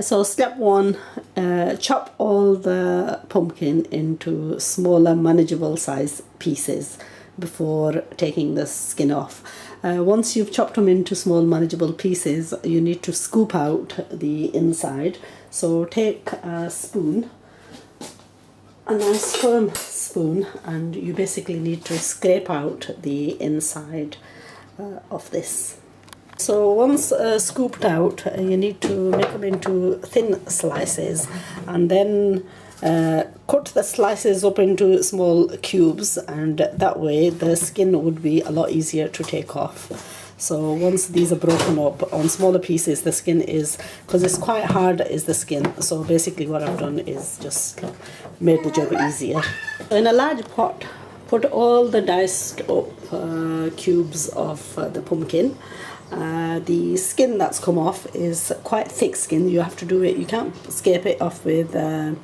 So step one, chop all the pumpkin into smaller manageable size pieces before taking the skin off. Once you've chopped them into small manageable pieces, you need to scoop out the inside. So take a spoon, a nice firm spoon, and you basically need to scrape out the inside of this. So once scooped out, you need to make them into thin slices, and then cut the slices up into small cubes, and that way the skin would be a lot easier to take off. So once these are broken up on smaller pieces, the skin is, because it's quite hard, is the skin. So basically what I've done is just made the job easier. In a large pot, put all the diced up cubes of the pumpkin. The skin that's come off is quite thick skin. You have to do it, you can't scrape it off with a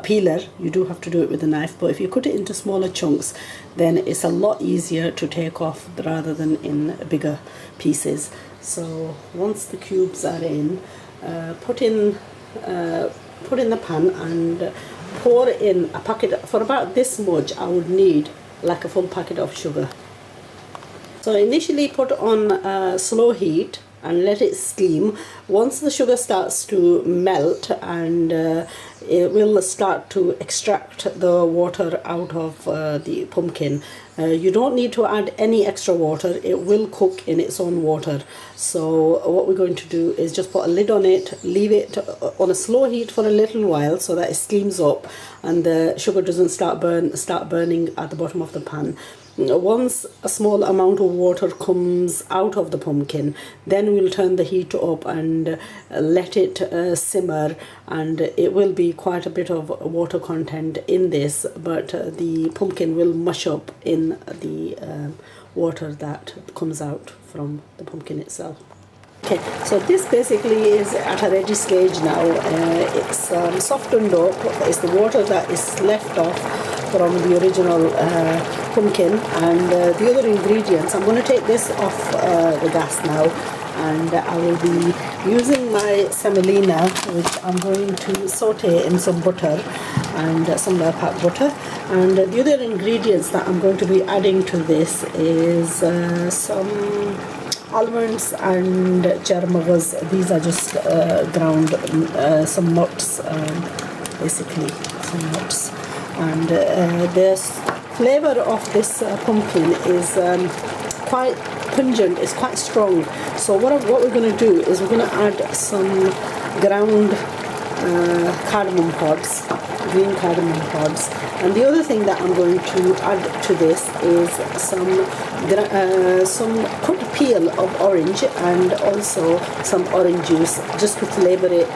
peeler, you do have to do it with a knife, but if you cut it into smaller chunks, then it's a lot easier to take off rather than in bigger pieces. So once the cubes are in, put in the pan and pour in a packet. For about this much I would need like a full packet of sugar. So initially put on slow heat and let it steam. Once the sugar starts to melt and it will start to extract the water out of the pumpkin, you don't need to add any extra water. It will cook in its own water. So what we're going to do is just put a lid on it, leave it on a slow heat for a little while so that it steams up and the sugar doesn't start burning at the bottom of the pan. Once a small amount of water comes out of the pumpkin, then we'll turn the heat up and let it simmer, and it will be quite a bit of water content in this, but the pumpkin will mush up in the water that comes out from the pumpkin itself. Okay, so this basically is at a ready stage now. It's softened up. It's the water that is left off from the original pumpkin, and the other ingredients. I'm going to take this off the gas now, and I will be using my semolina, which I'm going to saute in some butter and some packed butter. And the other ingredients that I'm going to be adding to this is some almonds and cherry. These are just ground, some nuts, basically some nuts. And the flavour of this pumpkin is quite pungent, it's quite strong. So what we're going to do is we're going to add some ground cardamom pods, green cardamom pods. And the other thing that I'm going to add to this is some cut peel of orange and also some orange juice, just to flavour it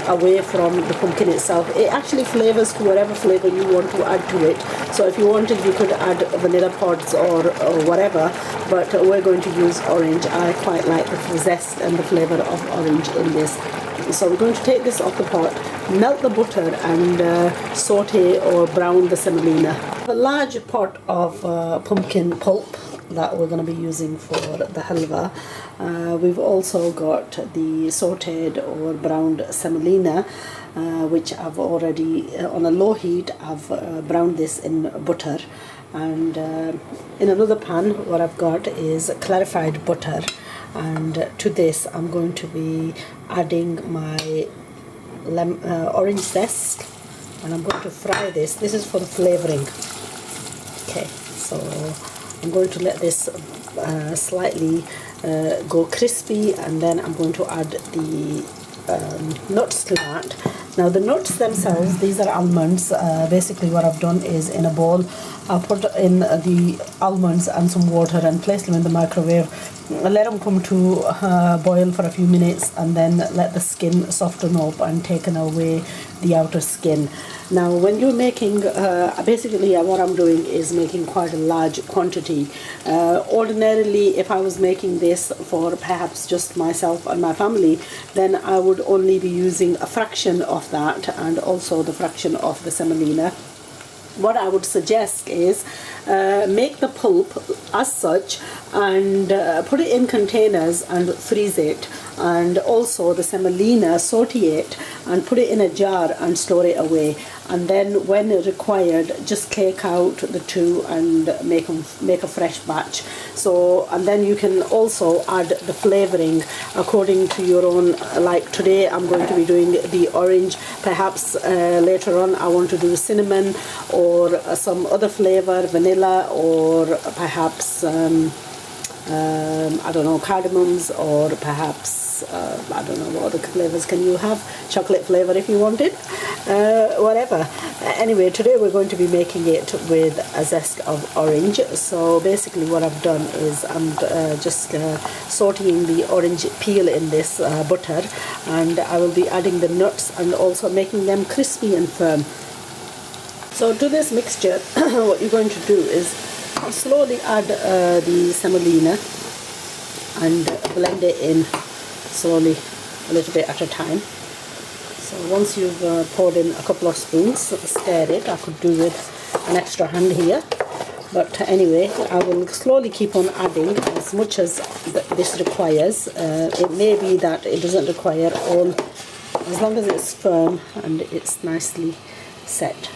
away from the pumpkin itself. It actually flavours to whatever flavour you want to add to it. So if you wanted, you could add vanilla pods or whatever, but we're going to use orange. I quite like the zest and the flavour of orange in this. So we're going to take this off the pot, melt the butter and saute or brown the semolina. A large pot of pumpkin pulp that we're going to be using for the halwa. We've also got the sauteed or browned semolina, which I've already, on a low heat, I've browned this in butter. And in another pan, what I've got is clarified butter. And to this I'm going to be adding my orange zest, and I'm going to fry this. This is for the flavouring. Okay, so I'm going to let this slightly go crispy, and then I'm going to add the nuts to that. Now the nuts themselves, these are almonds. Basically what I've done is, in a bowl I'll put in the almonds and some water and place them in the microwave. Let them come to boil for a few minutes, and then let the skin soften up and taken away the outer skin. Now when you're making, basically what I'm doing is making quite a large quantity. Ordinarily, if I was making this for perhaps just myself and my family, then I would only be using a fraction of that and also the fraction of the semolina. What I would suggest is make the pulp as such and put it in containers and freeze it. and also the semolina, saute it and put it in a jar and store it away, and then when required just take out the two and make a fresh batch. So, and then you can also add the flavoring according to your own, like today I'm going to be doing the orange, perhaps later on I want to do cinnamon or some other flavor, vanilla, or perhaps I don't know, cardamoms, or perhaps I don't know, what other flavors can you have, chocolate flavor if you wanted, whatever. Anyway, today we're going to be making it with a zest of orange. So basically what I've done is I'm just sauteing the orange peel in this butter, and I will be adding the nuts and also making them crispy and firm. So to this mixture what you're going to do is slowly add the semolina and blend it in slowly, a little bit at a time. So once you've poured in a couple of spoons, stir it. I could do with an extra hand here, but anyway, I will slowly keep on adding as much as this requires. It may be that it doesn't require all, as long as it's firm and it's nicely set.